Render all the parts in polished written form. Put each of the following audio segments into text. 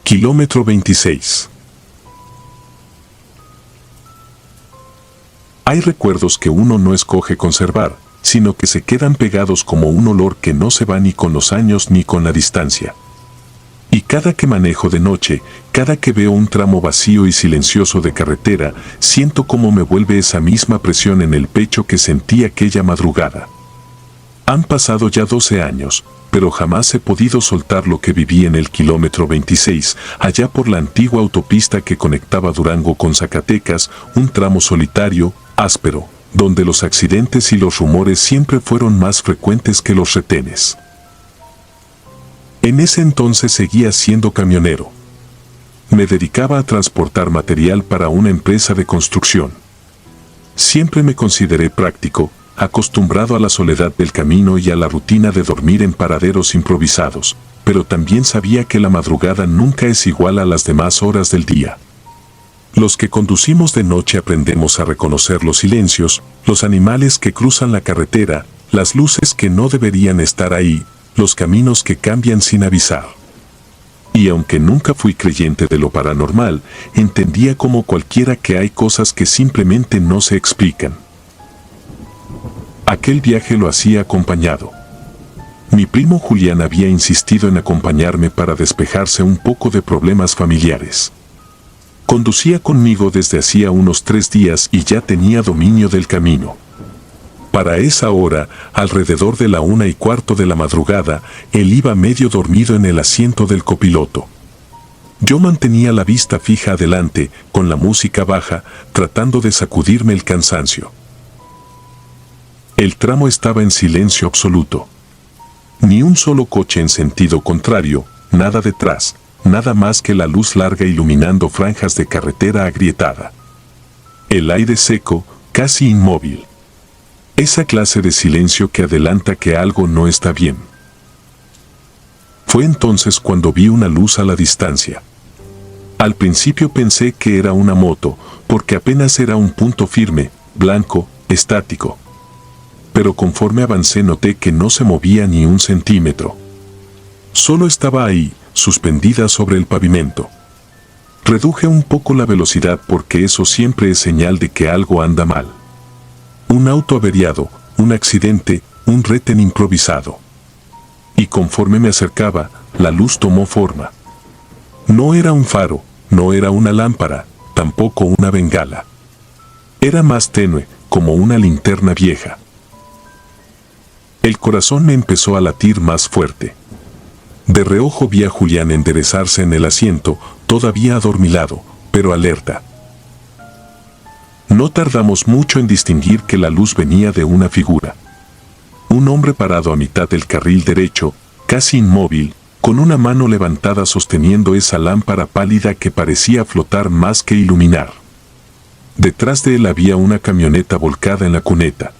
Kilómetro 26. Hay recuerdos que uno no escoge conservar, sino que se quedan pegados como un olor que no se va ni con los años ni con la distancia. Y cada que manejo de noche, cada que veo un tramo vacío y silencioso de carretera, siento cómo me vuelve esa misma presión en el pecho que sentí aquella madrugada. Han pasado ya 12 años, pero jamás he podido soltar lo que viví en el kilómetro 26, allá por la antigua autopista que conectaba Durango con Zacatecas, un tramo solitario, áspero, donde los accidentes y los rumores siempre fueron más frecuentes que los retenes. En ese entonces seguía siendo camionero. Me dedicaba a transportar material para una empresa de construcción. Siempre me consideré práctico, acostumbrado a la soledad del camino y a la rutina de dormir en paraderos improvisados, pero también sabía que la madrugada nunca es igual a las demás horas del día. Los que conducimos de noche aprendemos a reconocer los silencios, los animales que cruzan la carretera, las luces que no deberían estar ahí, los caminos que cambian sin avisar. Y aunque nunca fui creyente de lo paranormal, entendía como cualquiera que hay cosas que simplemente no se explican. Aquel viaje lo hacía acompañado. Mi primo Julián había insistido en acompañarme para despejarse un poco de problemas familiares. Conducía conmigo desde hacía unos 3 días y ya tenía dominio del camino. Para esa hora, alrededor de la 1:15 de la madrugada, él iba medio dormido en el asiento del copiloto. Yo mantenía la vista fija adelante, con la música baja, tratando de sacudirme el cansancio. El tramo estaba en silencio absoluto. Ni un solo coche en sentido contrario, nada detrás, nada más que la luz larga iluminando franjas de carretera agrietada. El aire seco, casi inmóvil. Esa clase de silencio que adelanta que algo no está bien. Fue entonces cuando vi una luz a la distancia. Al principio pensé que era una moto, porque apenas era un punto firme, blanco, estático. Pero conforme avancé noté que no se movía ni un centímetro. Solo estaba ahí, suspendida sobre el pavimento. Reduje un poco la velocidad porque eso siempre es señal de que algo anda mal. Un auto averiado, un accidente, un retén improvisado. Y conforme me acercaba, la luz tomó forma. No era un faro, no era una lámpara, tampoco una bengala. Era más tenue, como una linterna vieja. El corazón me empezó a latir más fuerte. De reojo vi a Julián enderezarse en el asiento, todavía adormilado, pero alerta. No tardamos mucho en distinguir que la luz venía de una figura. Un hombre parado a mitad del carril derecho, casi inmóvil, con una mano levantada sosteniendo esa lámpara pálida que parecía flotar más que iluminar. Detrás de él había una camioneta volcada en la cuneta.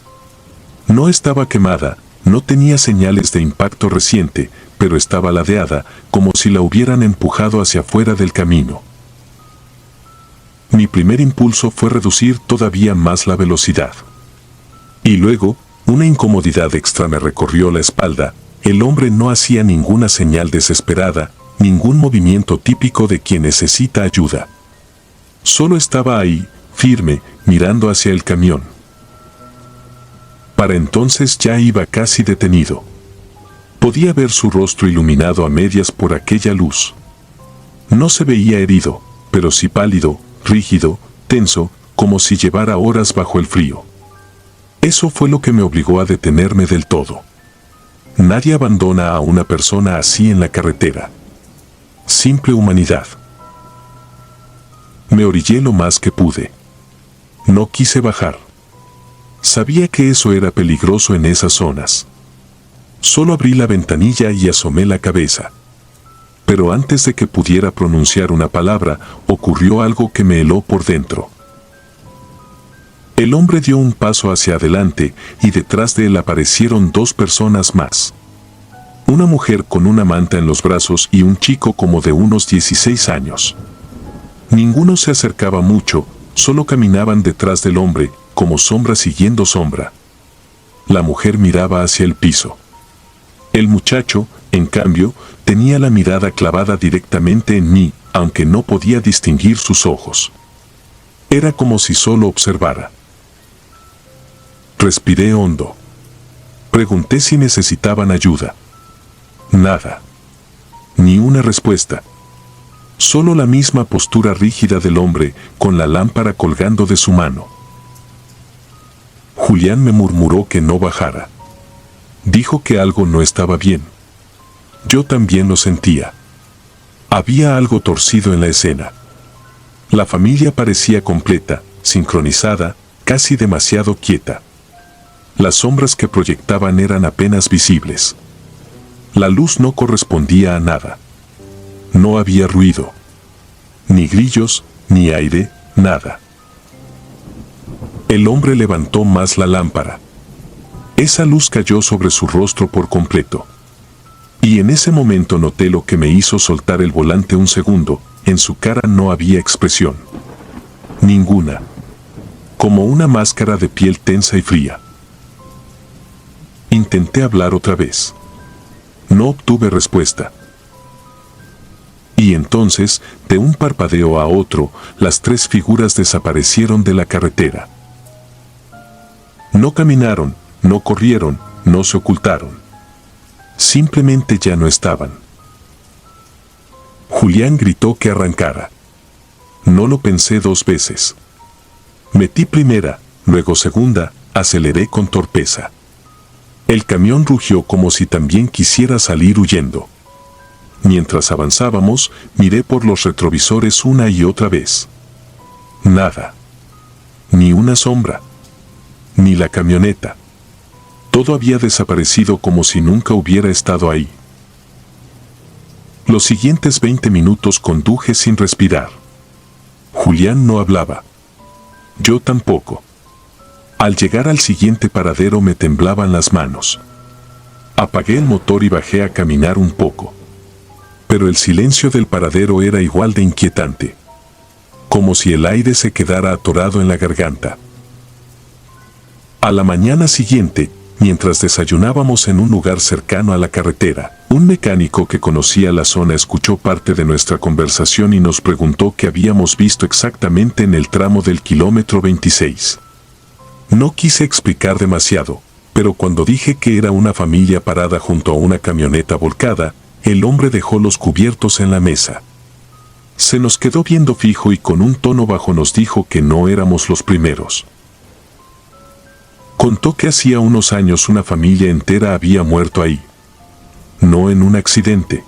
No estaba quemada, no tenía señales de impacto reciente, pero estaba ladeada, como si la hubieran empujado hacia afuera del camino. Mi primer impulso fue reducir todavía más la velocidad. Y luego, una incomodidad extra me recorrió la espalda. El hombre no hacía ninguna señal desesperada, ningún movimiento típico de quien necesita ayuda. Solo estaba ahí, firme, mirando hacia el camión. Para entonces ya iba casi detenido. Podía ver su rostro iluminado a medias por aquella luz. No se veía herido, pero sí pálido, rígido, tenso, como si llevara horas bajo el frío. Eso fue lo que me obligó a detenerme del todo. Nadie abandona a una persona así en la carretera. Simple humanidad. Me orillé lo más que pude. No quise bajar. Sabía que eso era peligroso en esas zonas. Solo abrí la ventanilla y asomé la cabeza. Pero antes de que pudiera pronunciar una palabra, ocurrió algo que me heló por dentro. El hombre dio un paso hacia adelante y detrás de él aparecieron 2 personas más. Una mujer con una manta en los brazos y un chico como de unos 16 años. Ninguno se acercaba mucho, solo caminaban detrás del hombre, como sombra siguiendo sombra. La mujer miraba hacia el piso. El muchacho, En cambio, tenía la mirada clavada directamente en mí, aunque no podía distinguir sus ojos. Era como si solo observara. Respiré hondo. Pregunté si necesitaban ayuda. Nada. Ni una respuesta. Solo la misma postura rígida del hombre, con la lámpara colgando de su mano. Julián me murmuró que no bajara. Dijo que algo no estaba bien. Yo también lo sentía. Había algo torcido en la escena. La familia parecía completa, sincronizada, casi demasiado quieta. Las sombras que proyectaban eran apenas visibles. La luz no correspondía a nada. No había ruido. Ni grillos, ni aire, nada. El hombre levantó más la lámpara. Esa luz cayó sobre su rostro por completo. Y en ese momento noté lo que me hizo soltar el volante un segundo. En su cara no había expresión. Ninguna. Como una máscara de piel tensa y fría. Intenté hablar otra vez. No obtuve respuesta. Y entonces, de un parpadeo a otro, las tres figuras desaparecieron de la carretera. No caminaron, no corrieron, no se ocultaron. Simplemente ya no estaban. Julián gritó que arrancara. No lo pensé dos veces. Metí primera, luego segunda, aceleré con torpeza. El camión rugió como si también quisiera salir huyendo. Mientras avanzábamos, miré por los retrovisores una y otra vez. Nada. Ni una sombra. Ni la camioneta. Todo había desaparecido como si nunca hubiera estado ahí. Los siguientes 20 minutos conduje sin respirar. Julián no hablaba. Yo tampoco. Al llegar al siguiente paradero me temblaban las manos. Apagué el motor y bajé a caminar un poco. Pero el silencio del paradero era igual de inquietante. Como si el aire se quedara atorado en la garganta. A la mañana siguiente, mientras desayunábamos en un lugar cercano a la carretera, un mecánico que conocía la zona escuchó parte de nuestra conversación y nos preguntó qué habíamos visto exactamente en el tramo del kilómetro 26. No quise explicar demasiado, pero cuando dije que era una familia parada junto a una camioneta volcada, el hombre dejó los cubiertos en la mesa. Se nos quedó viendo fijo y con un tono bajo nos dijo que no éramos los primeros. Contó que hacía unos años una familia entera había muerto ahí. No en un accidente.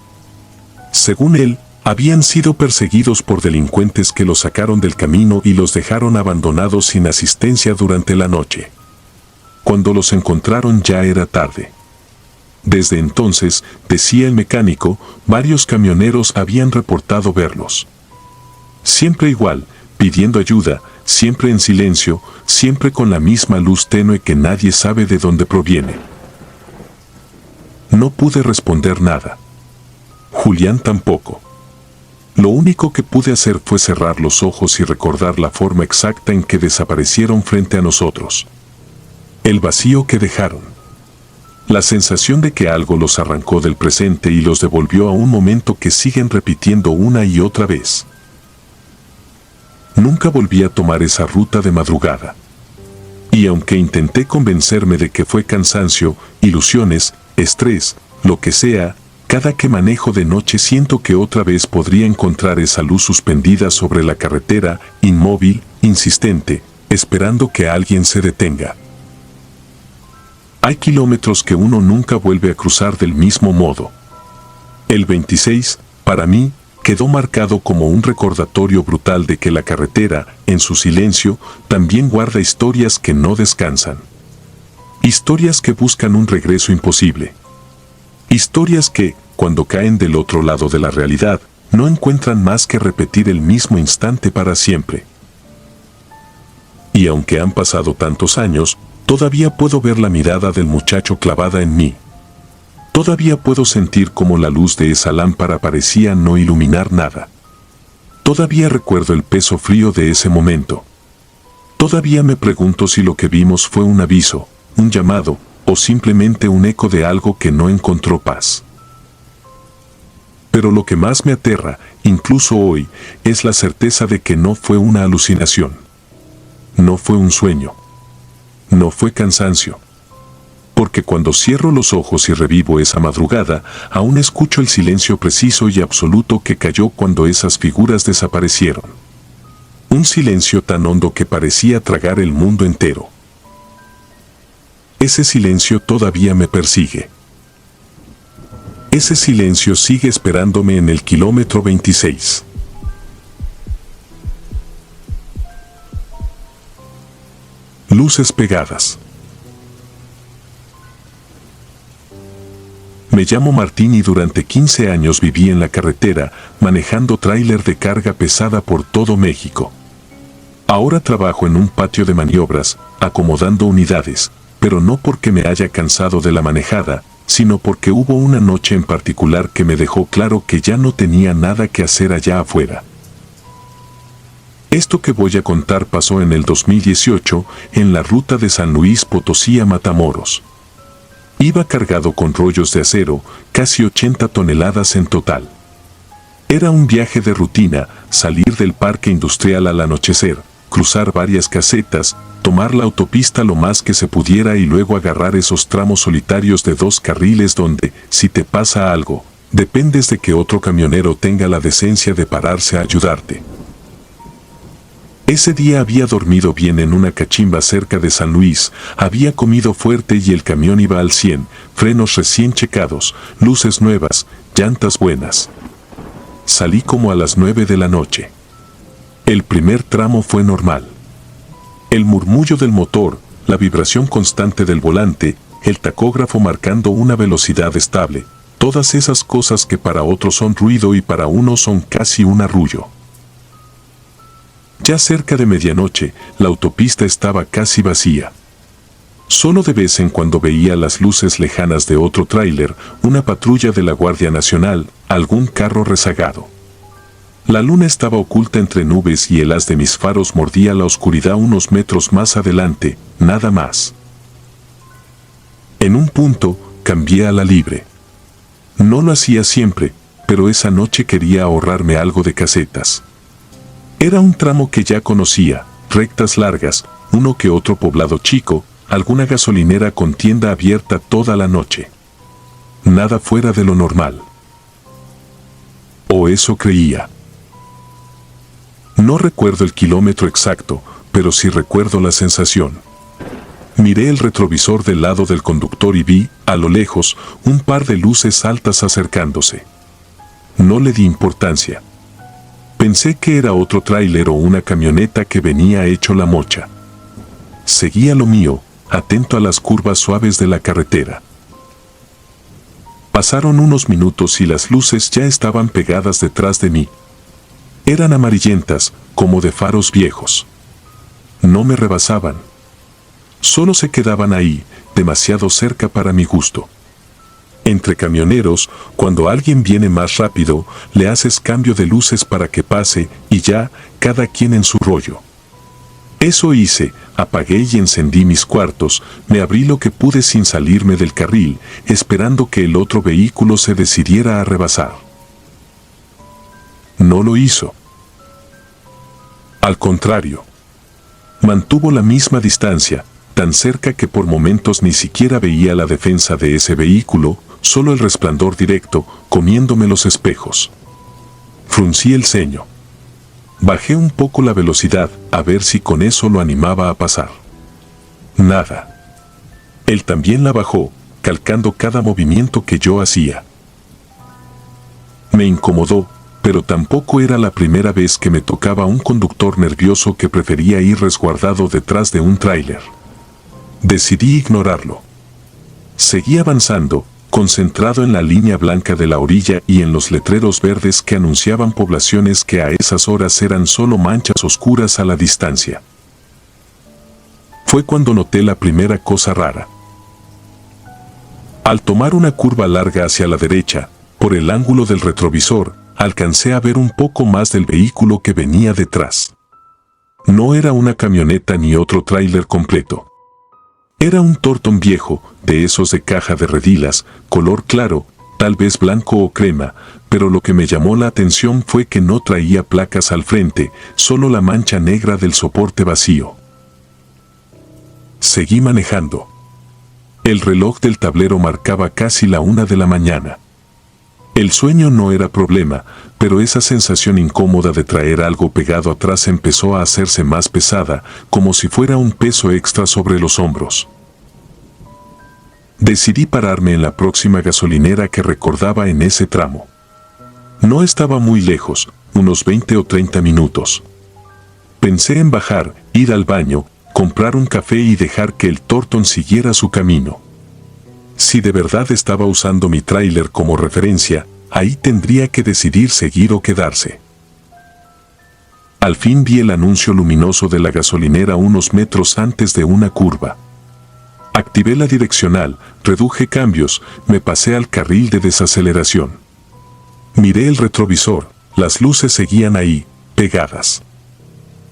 Según él, habían sido perseguidos por delincuentes que los sacaron del camino y los dejaron abandonados sin asistencia durante la noche. Cuando los encontraron ya era tarde. Desde entonces, decía el mecánico, varios camioneros habían reportado verlos. Siempre igual, pidiendo ayuda, siempre en silencio, siempre con la misma luz tenue que nadie sabe de dónde proviene. No pude responder nada. Julián tampoco. Lo único que pude hacer fue cerrar los ojos y recordar la forma exacta en que desaparecieron frente a nosotros. El vacío que dejaron. La sensación de que algo los arrancó del presente y los devolvió a un momento que siguen repitiendo una y otra vez. Nunca volví a tomar esa ruta de madrugada. Y aunque intenté convencerme de que fue cansancio, ilusiones, estrés, lo que sea, cada que manejo de noche siento que otra vez podría encontrar esa luz suspendida sobre la carretera, inmóvil, insistente, esperando que alguien se detenga. Hay kilómetros que uno nunca vuelve a cruzar del mismo modo. El 26, para mí, quedó marcado como un recordatorio brutal de que la carretera, en su silencio, también guarda historias que no descansan. Historias que buscan un regreso imposible. Historias que, cuando caen del otro lado de la realidad, no encuentran más que repetir el mismo instante para siempre. Y aunque han pasado tantos años, todavía puedo ver la mirada del muchacho clavada en mí. Todavía puedo sentir cómo la luz de esa lámpara parecía no iluminar nada. Todavía recuerdo el peso frío de ese momento. Todavía me pregunto si lo que vimos fue un aviso, un llamado, o simplemente un eco de algo que no encontró paz. Pero lo que más me aterra, incluso hoy, es la certeza de que no fue una alucinación. No fue un sueño. No fue cansancio. Porque cuando cierro los ojos y revivo esa madrugada, aún escucho el silencio preciso y absoluto que cayó cuando esas figuras desaparecieron. Un silencio tan hondo que parecía tragar el mundo entero. Ese silencio todavía me persigue. Ese silencio sigue esperándome en el kilómetro 26. Luces pegadas. Me llamo Martín y durante 15 años viví en la carretera, manejando tráiler de carga pesada por todo México. Ahora trabajo en un patio de maniobras, acomodando unidades, pero no porque me haya cansado de la manejada, sino porque hubo una noche en particular que me dejó claro que ya no tenía nada que hacer allá afuera. Esto que voy a contar pasó en el 2018, en la ruta de San Luis Potosí a Matamoros. Iba cargado con rollos de acero, casi 80 toneladas en total. Era un viaje de rutina, salir del parque industrial al anochecer, cruzar varias casetas, tomar la autopista lo más que se pudiera y luego agarrar esos tramos solitarios de 2 carriles donde, si te pasa algo, dependes de que otro camionero tenga la decencia de pararse a ayudarte. Ese día había dormido bien en una cachimba cerca de San Luis, había comido fuerte y el camión iba al 100, frenos recién checados, luces nuevas, llantas buenas. Salí como a las 9 de la noche. El primer tramo fue normal. El murmullo del motor, la vibración constante del volante, el tacógrafo marcando una velocidad estable, todas esas cosas que para otros son ruido y para uno son casi un arrullo. Ya cerca de medianoche, la autopista estaba casi vacía. Solo de vez en cuando veía las luces lejanas de otro tráiler, una patrulla de la Guardia Nacional, algún carro rezagado. La luna estaba oculta entre nubes y el haz de mis faros mordía la oscuridad unos metros más adelante, nada más. En un punto, cambié a la libre. No lo hacía siempre, pero esa noche quería ahorrarme algo de casetas. Era un tramo que ya conocía, rectas largas, uno que otro poblado chico, alguna gasolinera con tienda abierta toda la noche. Nada fuera de lo normal. O eso creía. No recuerdo el kilómetro exacto, pero sí recuerdo la sensación. Miré el retrovisor del lado del conductor y vi, a lo lejos, un par de luces altas acercándose. No le di importancia. Pensé que era otro tráiler o una camioneta que venía hecho la mocha. Seguía lo mío, atento a las curvas suaves de la carretera. Pasaron unos minutos y las luces ya estaban pegadas detrás de mí. Eran amarillentas, como de faros viejos. No me rebasaban. Solo se quedaban ahí, demasiado cerca para mi gusto. Entre camioneros, cuando alguien viene más rápido, le haces cambio de luces para que pase y ya, cada quien en su rollo. Eso hice, apagué y encendí mis cuartos, me abrí lo que pude sin salirme del carril, esperando que el otro vehículo se decidiera a rebasar. No lo hizo. Al contrario. Mantuvo la misma distancia, tan cerca que por momentos ni siquiera veía la defensa de ese vehículo, solo el resplandor directo, comiéndome los espejos. Fruncí el ceño. Bajé un poco la velocidad, a ver si con eso lo animaba a pasar. Nada. Él también la bajó, calcando cada movimiento que yo hacía. Me incomodó, pero tampoco era la primera vez que me tocaba un conductor nervioso que prefería ir resguardado detrás de un tráiler. Decidí ignorarlo. Seguí avanzando, concentrado en la línea blanca de la orilla y en los letreros verdes que anunciaban poblaciones que a esas horas eran solo manchas oscuras a la distancia. Fue cuando noté la primera cosa rara. Al tomar una curva larga hacia la derecha, por el ángulo del retrovisor, alcancé a ver un poco más del vehículo que venía detrás. No era una camioneta ni otro tráiler completo. Era un Torton viejo, de esos de caja de redilas, color claro, tal vez blanco o crema, pero lo que me llamó la atención fue que no traía placas al frente, solo la mancha negra del soporte vacío. Seguí manejando. El reloj del tablero marcaba casi la 1 de la mañana. El sueño no era problema, pero esa sensación incómoda de traer algo pegado atrás empezó a hacerse más pesada, como si fuera un peso extra sobre los hombros. Decidí pararme en la próxima gasolinera que recordaba en ese tramo. No estaba muy lejos, unos 20 o 30 minutos. Pensé en bajar, ir al baño, comprar un café y dejar que el Thornton siguiera su camino. Si de verdad estaba usando mi tráiler como referencia, ahí tendría que decidir seguir o quedarse. Al fin vi el anuncio luminoso de la gasolinera unos metros antes de una curva. Activé la direccional, reduje cambios, me pasé al carril de desaceleración. Miré el retrovisor, las luces seguían ahí, pegadas.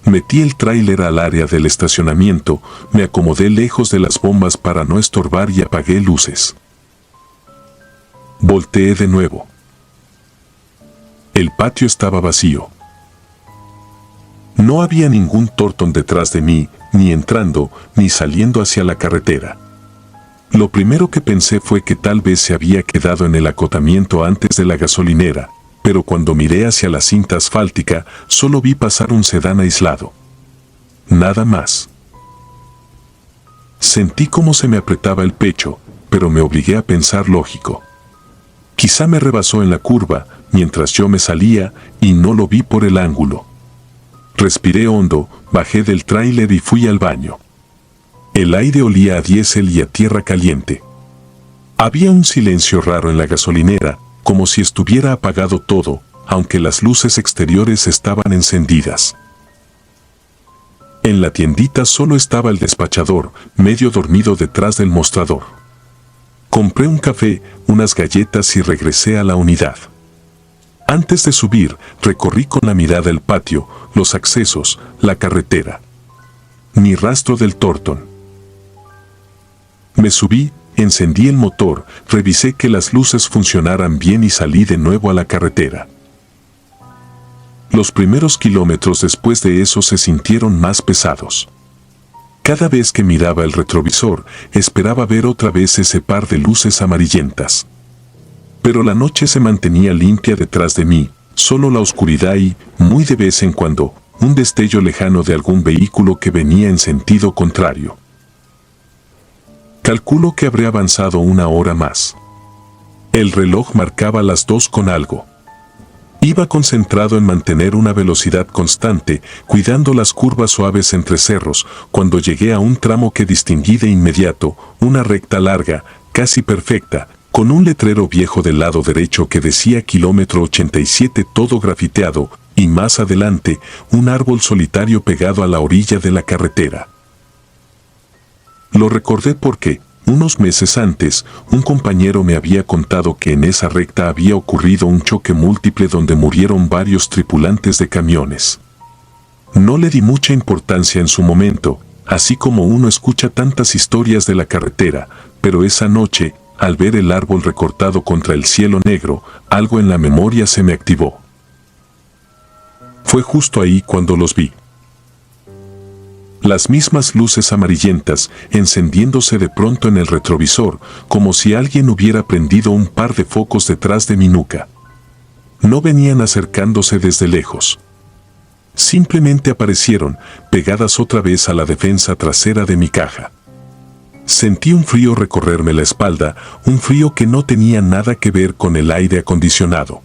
Metí el tráiler al área del estacionamiento, me acomodé lejos de las bombas para no estorbar y apagué luces. Volteé de nuevo. El patio estaba vacío. No había ningún Thornton detrás de mí, ni entrando, ni saliendo hacia la carretera. Lo primero que pensé fue que tal vez se había quedado en el acotamiento antes de la gasolinera, pero cuando miré hacia la cinta asfáltica, solo vi pasar un sedán aislado. Nada más. Sentí cómo se me apretaba el pecho, pero me obligué a pensar lógico. Quizá me rebasó en la curva, mientras yo me salía, y no lo vi por el ángulo. Respiré hondo, bajé del tráiler y fui al baño. El aire olía a diésel y a tierra caliente. Había un silencio raro en la gasolinera, como si estuviera apagado todo, aunque las luces exteriores estaban encendidas. En la tiendita solo estaba el despachador, medio dormido detrás del mostrador. Compré un café, unas galletas y regresé a la unidad. Antes de subir, recorrí con la mirada el patio, los accesos, la carretera. Ni rastro del Thornton. Me subí, encendí el motor, revisé que las luces funcionaran bien y salí de nuevo a la carretera. Los primeros kilómetros después de eso se sintieron más pesados. Cada vez que miraba el retrovisor, esperaba ver otra vez ese par de luces amarillentas. Pero la noche se mantenía limpia detrás de mí, solo la oscuridad y, muy de vez en cuando, un destello lejano de algún vehículo que venía en sentido contrario. Calculo que habré avanzado 1 hora más. El reloj marcaba las 2 con algo. Iba concentrado en mantener una velocidad constante, cuidando las curvas suaves entre cerros, cuando llegué a un tramo que distinguí de inmediato, una recta larga, casi perfecta, con un letrero viejo del lado derecho que decía kilómetro 87 todo grafiteado, y más adelante, un árbol solitario pegado a la orilla de la carretera. Lo recordé porque, unos meses antes, un compañero me había contado que en esa recta había ocurrido un choque múltiple donde murieron varios tripulantes de camiones. No le di mucha importancia en su momento, así como uno escucha tantas historias de la carretera, pero esa noche, al ver el árbol recortado contra el cielo negro, algo en la memoria se me activó. Fue justo ahí cuando los vi. Las mismas luces amarillentas encendiéndose de pronto en el retrovisor, como si alguien hubiera prendido un par de focos detrás de mi nuca. No venían acercándose desde lejos. Simplemente aparecieron, pegadas otra vez a la defensa trasera de mi caja. Sentí un frío recorrerme la espalda, un frío que no tenía nada que ver con el aire acondicionado.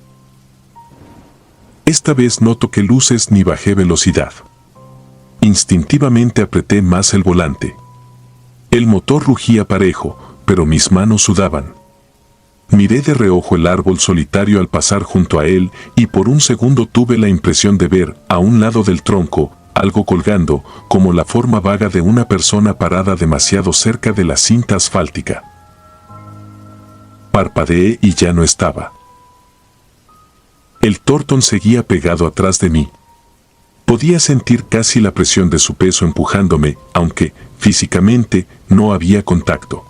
Esta vez no toqué luces ni bajé velocidad. Instintivamente apreté más el volante. El motor rugía parejo, pero mis manos sudaban. Miré de reojo el árbol solitario al pasar junto a él y por un segundo tuve la impresión de ver, a un lado del tronco, algo colgando, como la forma vaga de una persona parada demasiado cerca de la cinta asfáltica. Parpadeé y ya no estaba. El Thornton seguía pegado atrás de mí. Podía sentir casi la presión de su peso empujándome, aunque, físicamente, no había contacto.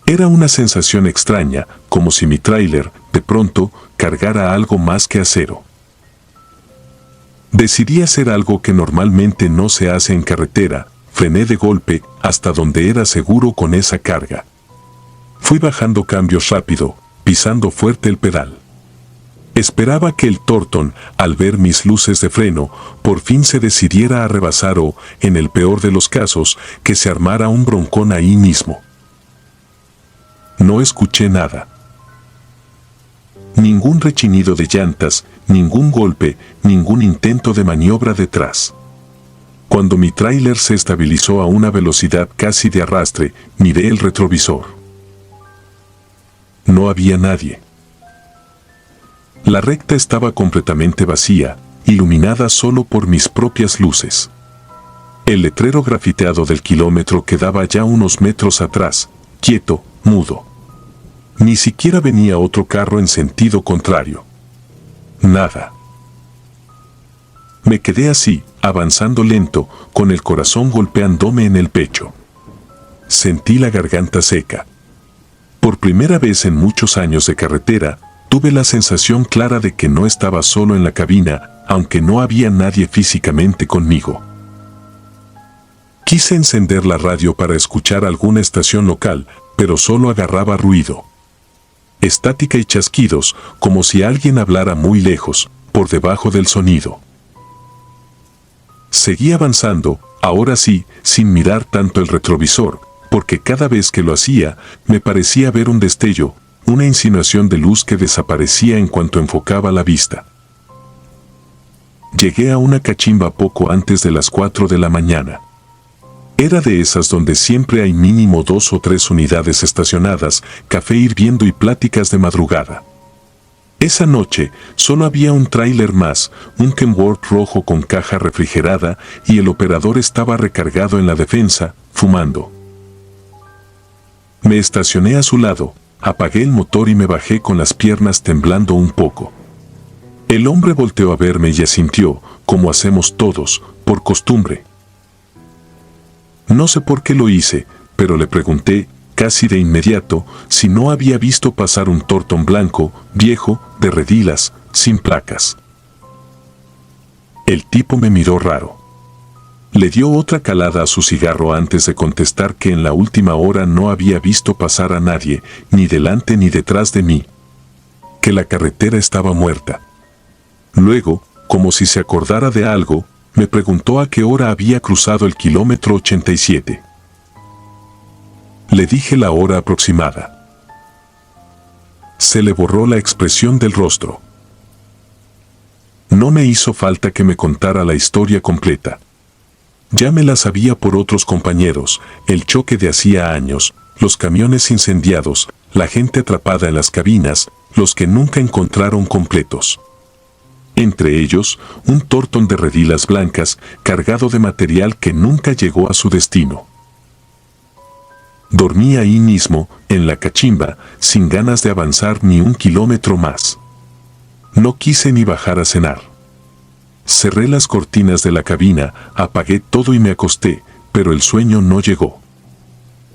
Era una sensación extraña, como si mi tráiler, de pronto, cargara algo más que acero. Decidí hacer algo que normalmente no se hace en carretera. Frené de golpe hasta donde era seguro con esa carga. Fui bajando cambios rápido, pisando fuerte el pedal. Esperaba que el Thornton, al ver mis luces de freno, por fin se decidiera a rebasar o, en el peor de los casos, que se armara un broncón ahí mismo. No escuché nada. Ningún rechinido de llantas, ningún golpe, ningún intento de maniobra detrás. Cuando mi tráiler se estabilizó a una velocidad casi de arrastre, miré el retrovisor. No había nadie. La recta estaba completamente vacía, iluminada solo por mis propias luces. El letrero grafiteado del kilómetro quedaba ya unos metros atrás, quieto, mudo. Ni siquiera venía otro carro en sentido contrario. Nada. Me quedé así, avanzando lento, con el corazón golpeándome en el pecho. Sentí la garganta seca. Por primera vez en muchos años de carretera, tuve la sensación clara de que no estaba solo en la cabina, aunque no había nadie físicamente conmigo. Quise encender la radio para escuchar alguna estación local, pero solo agarraba ruido. Estática y chasquidos, como si alguien hablara muy lejos, por debajo del sonido. Seguí avanzando, ahora sí, sin mirar tanto el retrovisor, porque cada vez que lo hacía, me parecía ver un destello, una insinuación de luz que desaparecía en cuanto enfocaba la vista. Llegué a una cachimba poco antes de las 4 de la mañana. Era de esas donde siempre hay mínimo 2 o 3 unidades estacionadas, café hirviendo y pláticas de madrugada. Esa noche solo había un tráiler más, un Kenworth rojo con caja refrigerada, y el operador estaba recargado en la defensa, fumando. Me estacioné a su lado, apagué el motor y me bajé con las piernas temblando un poco. El hombre volteó a verme y asintió, como hacemos todos, por costumbre. No sé por qué lo hice, pero le pregunté, casi de inmediato, si no había visto pasar un Thornton blanco, viejo, de redilas, sin placas. El tipo me miró raro. Le dio otra calada a su cigarro antes de contestar que en la última hora no había visto pasar a nadie, ni delante ni detrás de mí. Que la carretera estaba muerta. Luego, como si se acordara de algo, me preguntó a qué hora había cruzado el kilómetro 87. Le dije la hora aproximada. Se le borró la expresión del rostro. No me hizo falta que me contara la historia completa. Ya me la sabía por otros compañeros, el choque de hacía años, los camiones incendiados, la gente atrapada en las cabinas, los que nunca encontraron completos. Entre ellos, un Thornton de redilas blancas cargado de material que nunca llegó a su destino. Dormí ahí mismo, en la cachimba, sin ganas de avanzar ni un kilómetro más. No quise ni bajar a cenar. Cerré las cortinas de la cabina, apagué todo y me acosté, pero el sueño no llegó.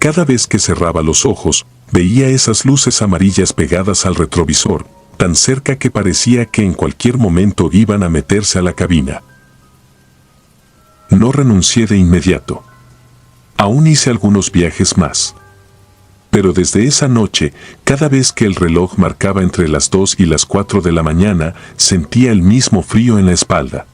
Cada vez que cerraba los ojos, veía esas luces amarillas pegadas al retrovisor, tan cerca que parecía que en cualquier momento iban a meterse a la cabina. No renuncié de inmediato. Aún hice algunos viajes más. Pero desde esa noche, cada vez que el reloj marcaba entre las 2 y las 4 de la mañana, sentía el mismo frío en la espalda.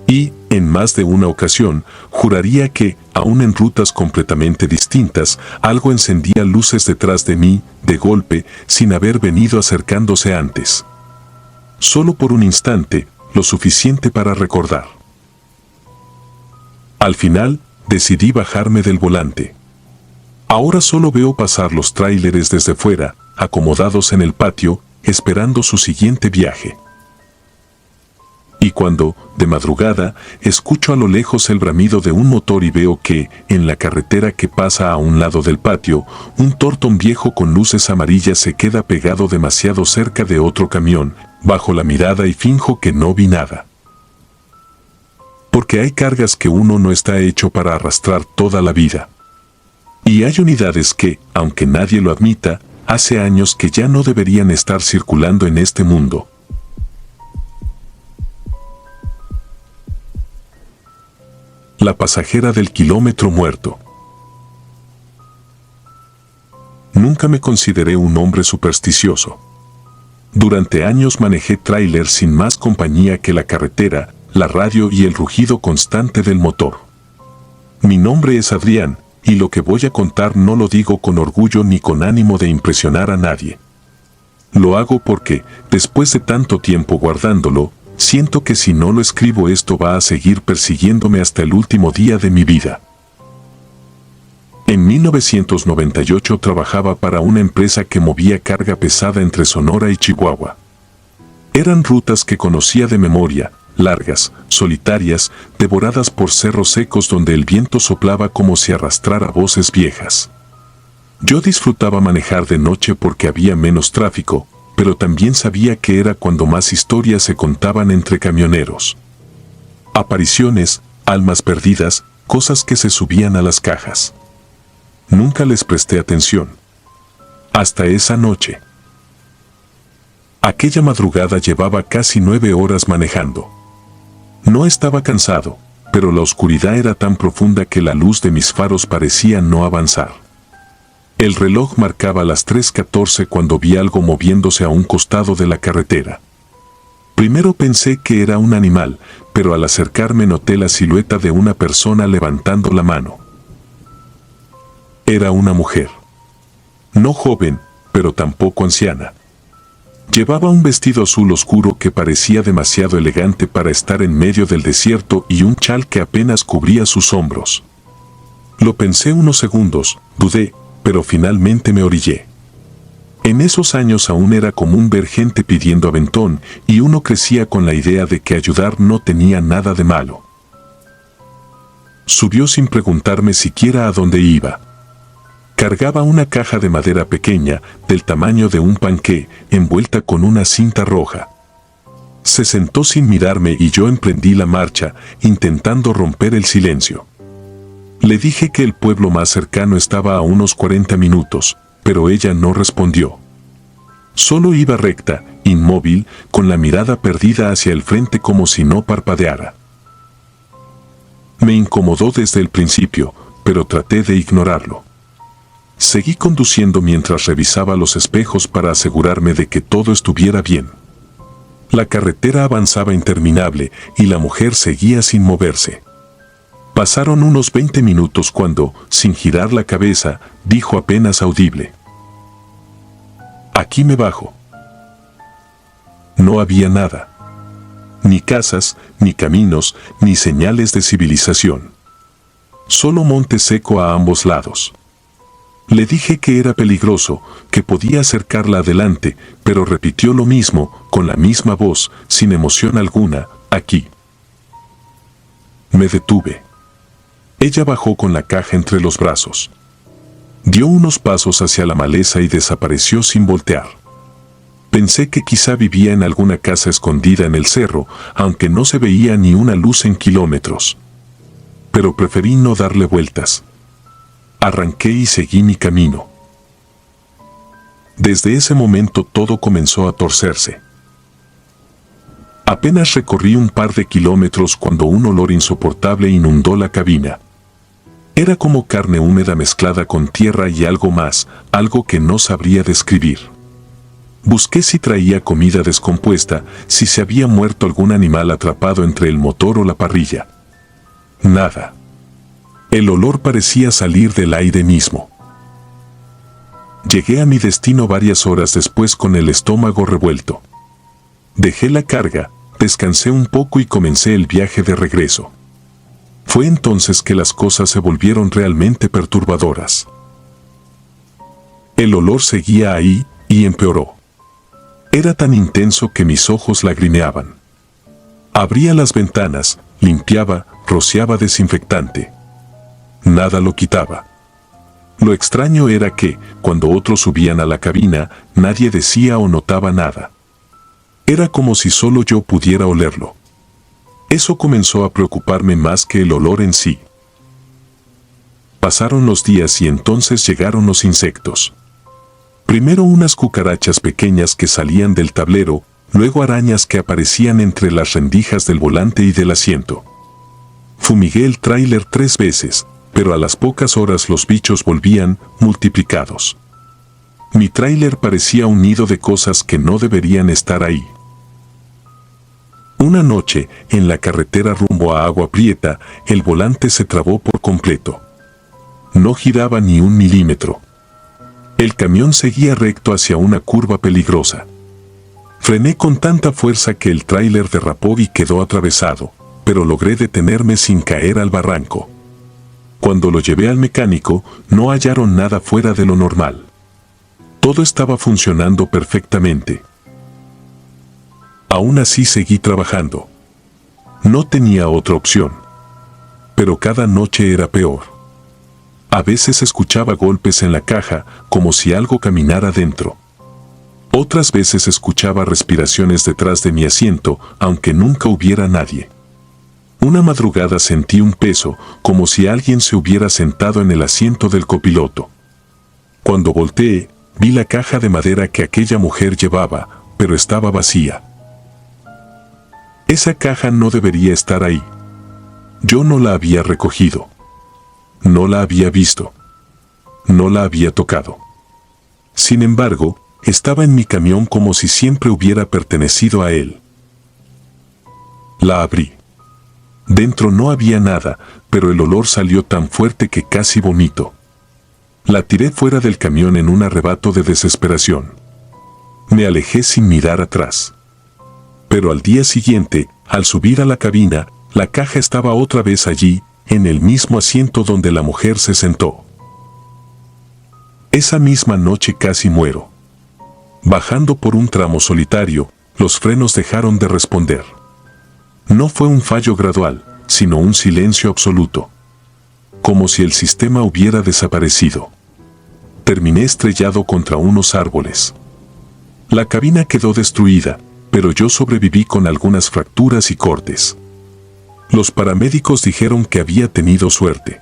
Y, en más de una ocasión, juraría que, aún en rutas completamente distintas, algo encendía luces detrás de mí, de golpe, sin haber venido acercándose antes. Solo por un instante, lo suficiente para recordar. Al final, decidí bajarme del volante. Ahora solo veo pasar los tráileres desde fuera, acomodados en el patio, esperando su siguiente viaje. Y cuando, de madrugada, escucho a lo lejos el bramido de un motor y veo que, en la carretera que pasa a un lado del patio, un Thornton viejo con luces amarillas se queda pegado demasiado cerca de otro camión, bajo la mirada y finjo que no vi nada. Porque hay cargas que uno no está hecho para arrastrar toda la vida. Y hay unidades que, aunque nadie lo admita, hace años que ya no deberían estar circulando en este mundo. La pasajera del kilómetro muerto. Nunca me consideré un hombre supersticioso. Durante años manejé tráiler sin más compañía que la carretera, la radio y el rugido constante del motor. Mi nombre es Adrián, y lo que voy a contar no lo digo con orgullo ni con ánimo de impresionar a nadie. Lo hago porque, después de tanto tiempo guardándolo, siento que si no lo escribo esto va a seguir persiguiéndome hasta el último día de mi vida. En 1998 trabajaba para una empresa que movía carga pesada entre Sonora y Chihuahua. Eran rutas que conocía de memoria, largas, solitarias, devoradas por cerros secos donde el viento soplaba como si arrastrara voces viejas. Yo disfrutaba manejar de noche porque había menos tráfico, pero también sabía que era cuando más historias se contaban entre camioneros. Apariciones, almas perdidas, cosas que se subían a las cajas. Nunca les presté atención. Hasta esa noche. Aquella madrugada llevaba casi 9 horas manejando. No estaba cansado, pero la oscuridad era tan profunda que la luz de mis faros parecía no avanzar. El reloj marcaba las 3:14 cuando vi algo moviéndose a un costado de la carretera. Primero pensé que era un animal, pero al acercarme noté la silueta de una persona levantando la mano. Era una mujer. No joven, pero tampoco anciana. Llevaba un vestido azul oscuro que parecía demasiado elegante para estar en medio del desierto y un chal que apenas cubría sus hombros. Lo pensé unos segundos, dudé, pero finalmente me orillé. En esos años aún era común ver gente pidiendo aventón y uno crecía con la idea de que ayudar no tenía nada de malo. Subió sin preguntarme siquiera a dónde iba. Cargaba una caja de madera pequeña, del tamaño de un panqué, envuelta con una cinta roja. Se sentó sin mirarme y yo emprendí la marcha, intentando romper el silencio. Le dije que el pueblo más cercano estaba a unos 40 minutos, pero ella no respondió. Solo iba recta, inmóvil, con la mirada perdida hacia el frente como si no parpadeara. Me incomodó desde el principio, pero traté de ignorarlo. Seguí conduciendo mientras revisaba los espejos para asegurarme de que todo estuviera bien. La carretera avanzaba interminable y la mujer seguía sin moverse. Pasaron unos 20 minutos cuando, sin girar la cabeza, dijo apenas audible: «Aquí me bajo». No había nada. Ni casas, ni caminos, ni señales de civilización. Solo monte seco a ambos lados. Le dije que era peligroso, que podía acercarla adelante, pero repitió lo mismo, con la misma voz, sin emoción alguna: «Aquí». Me detuve. Ella bajó con la caja entre los brazos. Dio unos pasos hacia la maleza y desapareció sin voltear. Pensé que quizá vivía en alguna casa escondida en el cerro, aunque no se veía ni una luz en kilómetros. Pero preferí no darle vueltas. Arranqué y seguí mi camino. Desde ese momento todo comenzó a torcerse. Apenas recorrí un par de kilómetros cuando un olor insoportable inundó la cabina. Era como carne húmeda mezclada con tierra y algo más, algo que no sabría describir. Busqué si traía comida descompuesta, si se había muerto algún animal atrapado entre el motor o la parrilla. Nada. El olor parecía salir del aire mismo. Llegué a mi destino varias horas después con el estómago revuelto. Dejé la carga, descansé un poco y comencé el viaje de regreso. Fue entonces que las cosas se volvieron realmente perturbadoras. El olor seguía ahí y empeoró. Era tan intenso que mis ojos lagrimeaban. Abría las ventanas, limpiaba, rociaba desinfectante. Nada lo quitaba. Lo extraño era que, cuando otros subían a la cabina, nadie decía o notaba nada. Era como si solo yo pudiera olerlo. Eso comenzó a preocuparme más que el olor en sí. Pasaron los días y entonces llegaron los insectos. Primero unas cucarachas pequeñas que salían del tablero, luego arañas que aparecían entre las rendijas del volante y del asiento. Fumigué el tráiler 3 veces, pero a las pocas horas los bichos volvían, multiplicados. Mi tráiler parecía un nido de cosas que no deberían estar ahí. Una noche, en la carretera rumbo a Agua Prieta, el volante se trabó por completo. No giraba ni un milímetro. El camión seguía recto hacia una curva peligrosa. Frené con tanta fuerza que el tráiler derrapó y quedó atravesado, pero logré detenerme sin caer al barranco. Cuando lo llevé al mecánico, no hallaron nada fuera de lo normal. Todo estaba funcionando perfectamente. Aún así seguí trabajando. No tenía otra opción. Pero cada noche era peor. A veces escuchaba golpes en la caja, como si algo caminara dentro. Otras veces escuchaba respiraciones detrás de mi asiento, aunque nunca hubiera nadie. Una madrugada sentí un peso, como si alguien se hubiera sentado en el asiento del copiloto. Cuando volteé, vi la caja de madera que aquella mujer llevaba, pero estaba vacía. Esa caja no debería estar ahí. Yo no la había recogido. No la había visto. No la había tocado. Sin embargo, estaba en mi camión como si siempre hubiera pertenecido a él. La abrí. Dentro no había nada, pero el olor salió tan fuerte que casi vomito. La tiré fuera del camión en un arrebato de desesperación. Me alejé sin mirar atrás. Pero al día siguiente, al subir a la cabina, la caja estaba otra vez allí, en el mismo asiento donde la mujer se sentó. Esa misma noche casi muero. Bajando por un tramo solitario, los frenos dejaron de responder. No fue un fallo gradual, sino un silencio absoluto. Como si el sistema hubiera desaparecido. Terminé estrellado contra unos árboles. La cabina quedó destruida, pero yo sobreviví con algunas fracturas y cortes. Los paramédicos dijeron que había tenido suerte.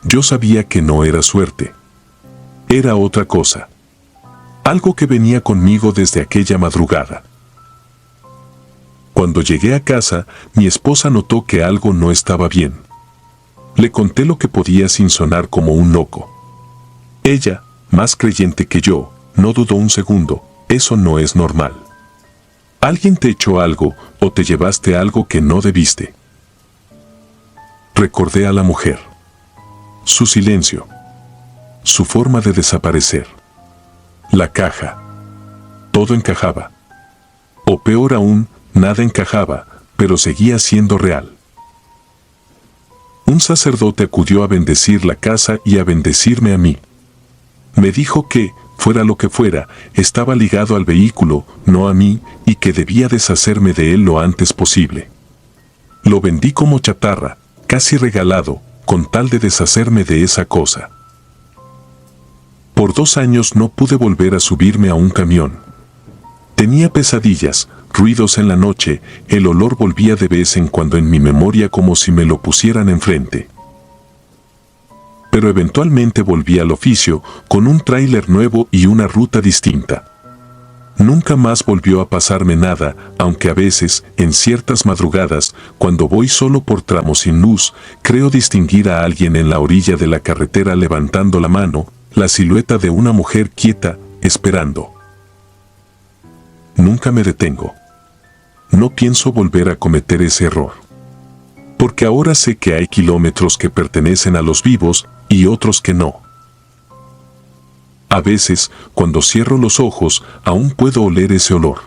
Yo sabía que no era suerte. Era otra cosa. Algo que venía conmigo desde aquella madrugada. Cuando llegué a casa, mi esposa notó que algo no estaba bien. Le conté lo que podía sin sonar como un loco. Ella, más creyente que yo, no dudó un segundo, eso no es normal. Alguien te echó algo o te llevaste algo que no debiste. Recordé a la mujer. Su silencio. Su forma de desaparecer. La caja. Todo encajaba. O peor aún, nada encajaba, pero seguía siendo real. Un sacerdote acudió a bendecir la casa y a bendecirme a mí. Me dijo que, fuera lo que fuera, estaba ligado al vehículo, no a mí, y que debía deshacerme de él lo antes posible. Lo vendí como chatarra, casi regalado, con tal de deshacerme de esa cosa. Por 2 años no pude volver a subirme a un camión. Tenía pesadillas, ruidos en la noche, el olor volvía de vez en cuando en mi memoria como si me lo pusieran enfrente. Pero eventualmente volví al oficio, con un tráiler nuevo y una ruta distinta. Nunca más volvió a pasarme nada, aunque a veces, en ciertas madrugadas, cuando voy solo por tramos sin luz, creo distinguir a alguien en la orilla de la carretera levantando la mano, la silueta de una mujer quieta, esperando. Nunca me detengo. No pienso volver a cometer ese error. Porque ahora sé que hay kilómetros que pertenecen a los vivos y otros que no. A veces, cuando cierro los ojos, aún puedo oler ese olor.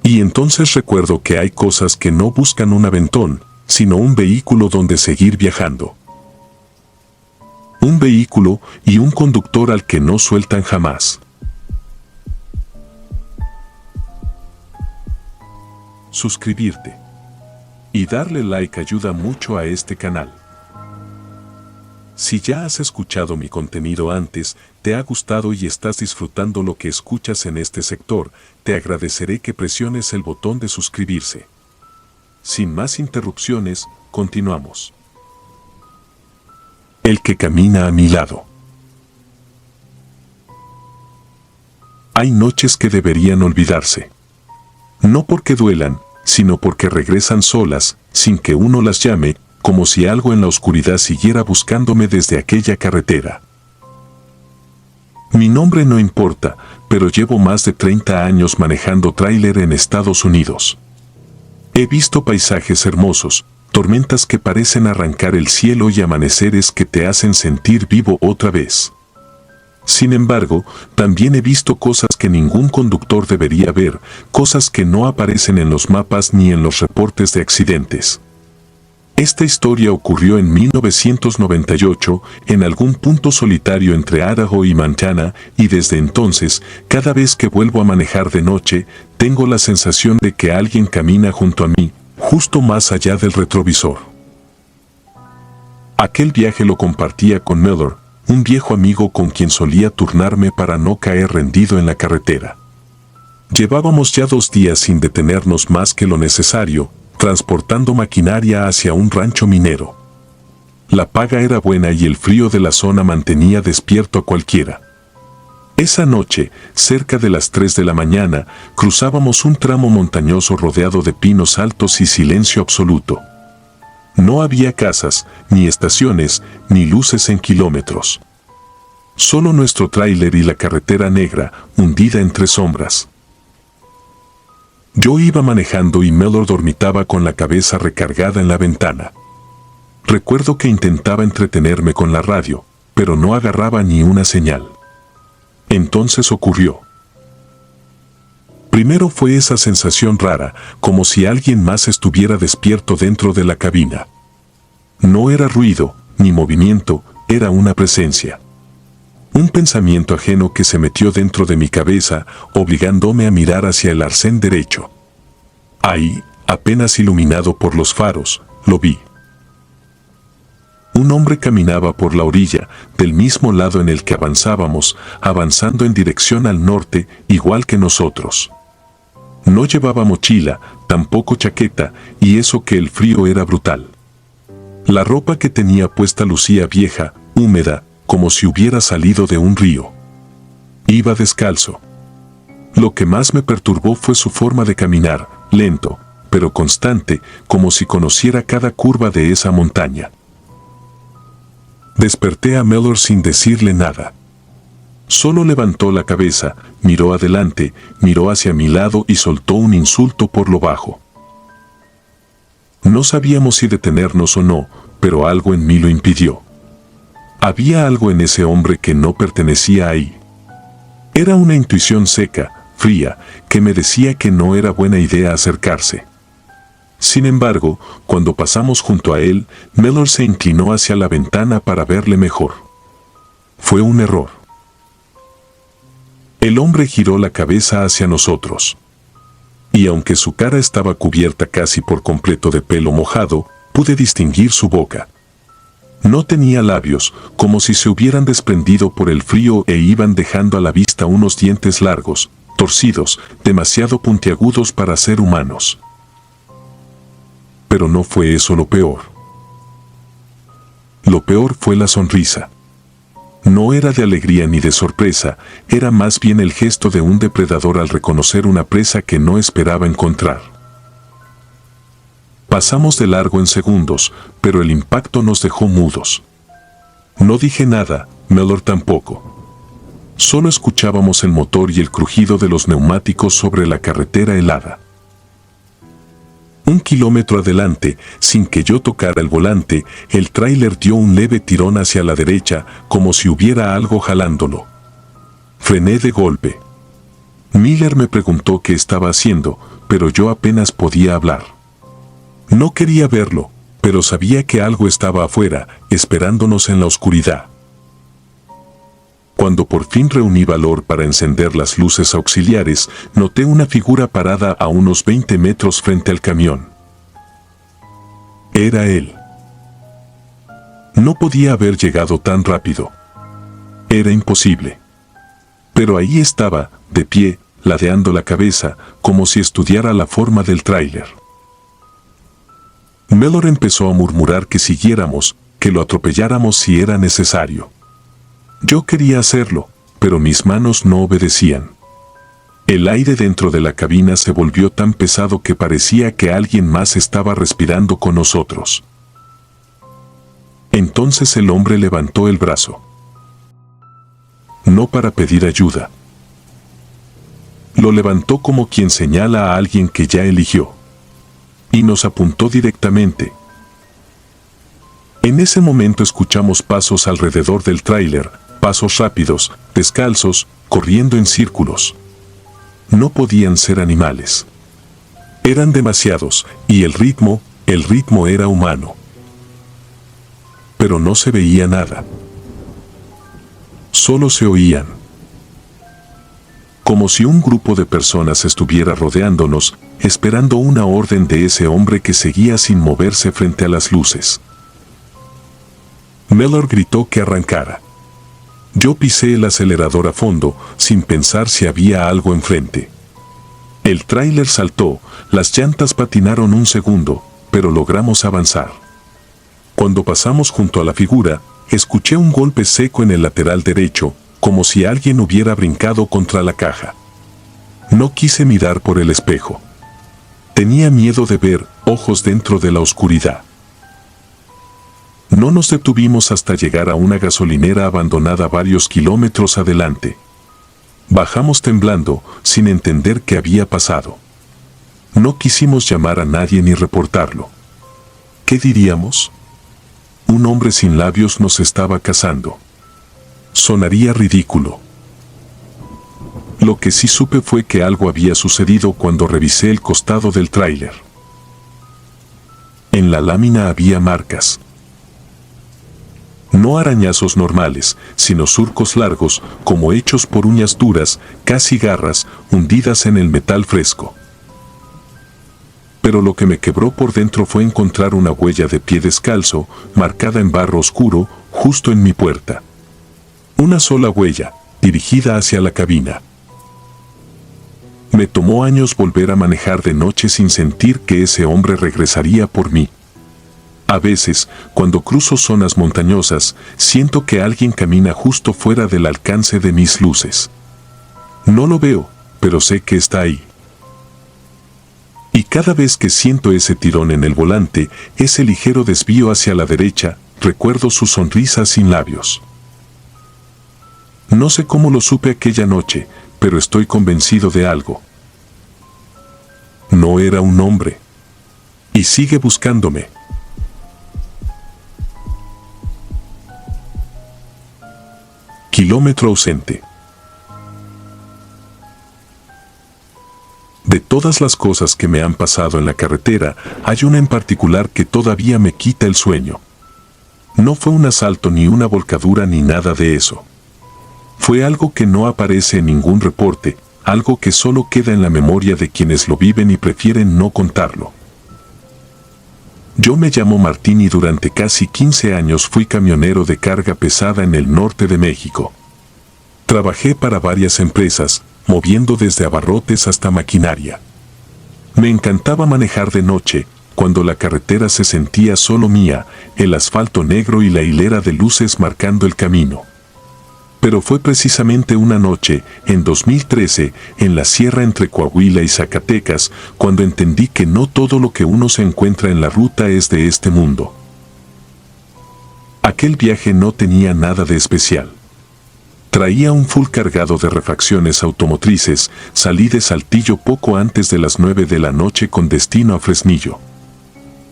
Y entonces recuerdo que hay cosas que no buscan un aventón, sino un vehículo donde seguir viajando. Un vehículo y un conductor al que no sueltan jamás. Suscribirte y darle like ayuda mucho a este canal. Si ya has escuchado mi contenido antes, te ha gustado y estás disfrutando lo que escuchas en este sector, te agradeceré que presiones el botón de suscribirse. Sin más interrupciones, continuamos. El que camina a mi lado. Hay noches que deberían olvidarse. No porque duelan, sino porque regresan solas, sin que uno las llame, como si algo en la oscuridad siguiera buscándome desde aquella carretera. Mi nombre no importa, pero llevo más de 30 años manejando tráiler en Estados Unidos. He visto paisajes hermosos, tormentas que parecen arrancar el cielo y amaneceres que te hacen sentir vivo otra vez. Sin embargo, también he visto cosas que ningún conductor debería ver, cosas que no aparecen en los mapas ni en los reportes de accidentes. Esta historia ocurrió en 1998, en algún punto solitario entre Idaho y Montana, y desde entonces, cada vez que vuelvo a manejar de noche, tengo la sensación de que alguien camina junto a mí, justo más allá del retrovisor. Aquel viaje lo compartía con Miller, un viejo amigo con quien solía turnarme para no caer rendido en la carretera. Llevábamos ya 2 días sin detenernos más que lo necesario, transportando maquinaria hacia un rancho minero. La paga era buena y el frío de la zona mantenía despierto a cualquiera. Esa noche, cerca de las 3 de la mañana, cruzábamos un tramo montañoso rodeado de pinos altos y silencio absoluto. No había casas, ni estaciones, ni luces en kilómetros. Solo nuestro tráiler y la carretera negra, hundida entre sombras. Yo iba manejando y Miller dormitaba con la cabeza recargada en la ventana. Recuerdo que intentaba entretenerme con la radio, pero no agarraba ni una señal. Entonces ocurrió. Primero fue esa sensación rara, como si alguien más estuviera despierto dentro de la cabina. No era ruido, ni movimiento, era una presencia. Un pensamiento ajeno que se metió dentro de mi cabeza, obligándome a mirar hacia el arcén derecho. Ahí, apenas iluminado por los faros, lo vi. Un hombre caminaba por la orilla, del mismo lado en el que avanzábamos, avanzando en dirección al norte, igual que nosotros. No llevaba mochila, tampoco chaqueta, y eso que el frío era brutal. La ropa que tenía puesta lucía vieja, húmeda, como si hubiera salido de un río. Iba descalzo. Lo que más me perturbó fue su forma de caminar, lento, pero constante, como si conociera cada curva de esa montaña. Desperté a Miller sin decirle nada. Solo levantó la cabeza, miró adelante, miró hacia mi lado y soltó un insulto por lo bajo. No sabíamos si detenernos o no, pero algo en mí lo impidió. Había algo en ese hombre que no pertenecía ahí. Era una intuición seca, fría, que me decía que no era buena idea acercarse. Sin embargo, cuando pasamos junto a él, Miller se inclinó hacia la ventana para verle mejor. Fue un error. El hombre giró la cabeza hacia nosotros. Y aunque su cara estaba cubierta casi por completo de pelo mojado, pude distinguir su boca. No tenía labios, como si se hubieran desprendido por el frío e iban dejando a la vista unos dientes largos, torcidos, demasiado puntiagudos para ser humanos. Pero no fue eso lo peor. Lo peor fue la sonrisa. No era de alegría ni de sorpresa, era más bien el gesto de un depredador al reconocer una presa que no esperaba encontrar. Pasamos de largo en segundos, pero el impacto nos dejó mudos. No dije nada, Miller tampoco. Solo escuchábamos el motor y el crujido de los neumáticos sobre la carretera helada. 1 kilómetro adelante, sin que yo tocara el volante, el tráiler dio un leve tirón hacia la derecha, como si hubiera algo jalándolo. Frené de golpe. Miller me preguntó qué estaba haciendo, pero yo apenas podía hablar. No quería verlo, pero sabía que algo estaba afuera, esperándonos en la oscuridad. Cuando por fin reuní valor para encender las luces auxiliares, noté una figura parada a unos 20 metros frente al camión. Era él. No podía haber llegado tan rápido. Era imposible. Pero ahí estaba, de pie, ladeando la cabeza, como si estudiara la forma del tráiler. Miller empezó a murmurar que siguiéramos, que lo atropelláramos si era necesario. Yo quería hacerlo, pero mis manos no obedecían. El aire dentro de la cabina se volvió tan pesado que parecía que alguien más estaba respirando con nosotros. Entonces el hombre levantó el brazo. No para pedir ayuda. Lo levantó como quien señala a alguien que ya eligió. Y nos apuntó directamente. En ese momento escuchamos pasos alrededor del tráiler, pasos rápidos, descalzos, corriendo en círculos. No podían ser animales. Eran demasiados, y el ritmo era humano. Pero no se veía nada. Solo se oían. Como si un grupo de personas estuviera rodeándonos, esperando una orden de ese hombre que seguía sin moverse frente a las luces. Mellor gritó que arrancara. Yo pisé el acelerador a fondo, sin pensar si había algo enfrente. El tráiler saltó, las llantas patinaron un segundo, pero logramos avanzar. Cuando pasamos junto a la figura, escuché un golpe seco en el lateral derecho, como si alguien hubiera brincado contra la caja. No quise mirar por el espejo. Tenía miedo de ver ojos dentro de la oscuridad. No nos detuvimos hasta llegar a una gasolinera abandonada varios kilómetros adelante. Bajamos temblando, sin entender qué había pasado. No quisimos llamar a nadie ni reportarlo. ¿Qué diríamos? Un hombre sin labios nos estaba cazando. Sonaría ridículo. Lo que sí supe fue que algo había sucedido cuando revisé el costado del tráiler. En la lámina había marcas. No arañazos normales, sino surcos largos, como hechos por uñas duras, casi garras, hundidas en el metal fresco. Pero lo que me quebró por dentro fue encontrar una huella de pie descalzo, marcada en barro oscuro, justo en mi puerta. Una sola huella, dirigida hacia la cabina. Me tomó años volver a manejar de noche sin sentir que ese hombre regresaría por mí. A veces, cuando cruzo zonas montañosas, siento que alguien camina justo fuera del alcance de mis luces. No lo veo, pero sé que está ahí. Y cada vez que siento ese tirón en el volante, ese ligero desvío hacia la derecha, recuerdo su sonrisa sin labios. No sé cómo lo supe aquella noche, pero estoy convencido de algo. No era un hombre. Y sigue buscándome. Kilómetro ausente. De todas las cosas que me han pasado en la carretera, hay una en particular que todavía me quita el sueño. No fue un asalto ni una volcadura ni nada de eso. Fue algo que no aparece en ningún reporte, algo que solo queda en la memoria de quienes lo viven y prefieren no contarlo. Yo me llamo Martín y durante casi 15 años fui camionero de carga pesada en el norte de México. Trabajé para varias empresas, moviendo desde abarrotes hasta maquinaria. Me encantaba manejar de noche, cuando la carretera se sentía solo mía, el asfalto negro y la hilera de luces marcando el camino. Pero fue precisamente una noche, en 2013, en la sierra entre Coahuila y Zacatecas, cuando entendí que no todo lo que uno se encuentra en la ruta es de este mundo. Aquel viaje no tenía nada de especial. Traía un full cargado de refacciones automotrices, salí de Saltillo poco antes de las 9 de la noche con destino a Fresnillo.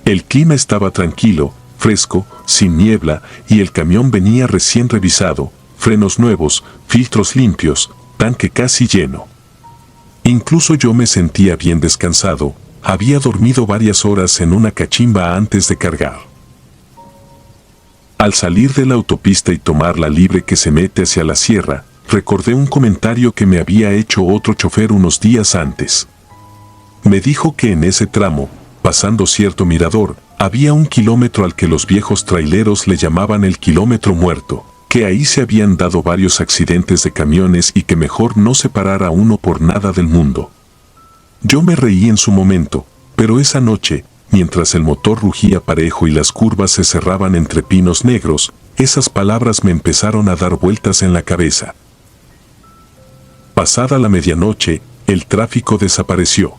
El clima estaba tranquilo, fresco, sin niebla, y el camión venía recién revisado, frenos nuevos, filtros limpios, tanque casi lleno. Incluso yo me sentía bien descansado, había dormido varias horas en una cachimba antes de cargar. Al salir de la autopista y tomar la libre que se mete hacia la sierra, recordé un comentario que me había hecho otro chofer unos días antes. Me dijo que en ese tramo, pasando cierto mirador, había un kilómetro al que los viejos traileros le llamaban el kilómetro muerto, que ahí se habían dado varios accidentes de camiones y que mejor no se parara uno por nada del mundo. Yo me reí en su momento, pero esa noche, mientras el motor rugía parejo y las curvas se cerraban entre pinos negros, esas palabras me empezaron a dar vueltas en la cabeza. Pasada la medianoche, el tráfico desapareció.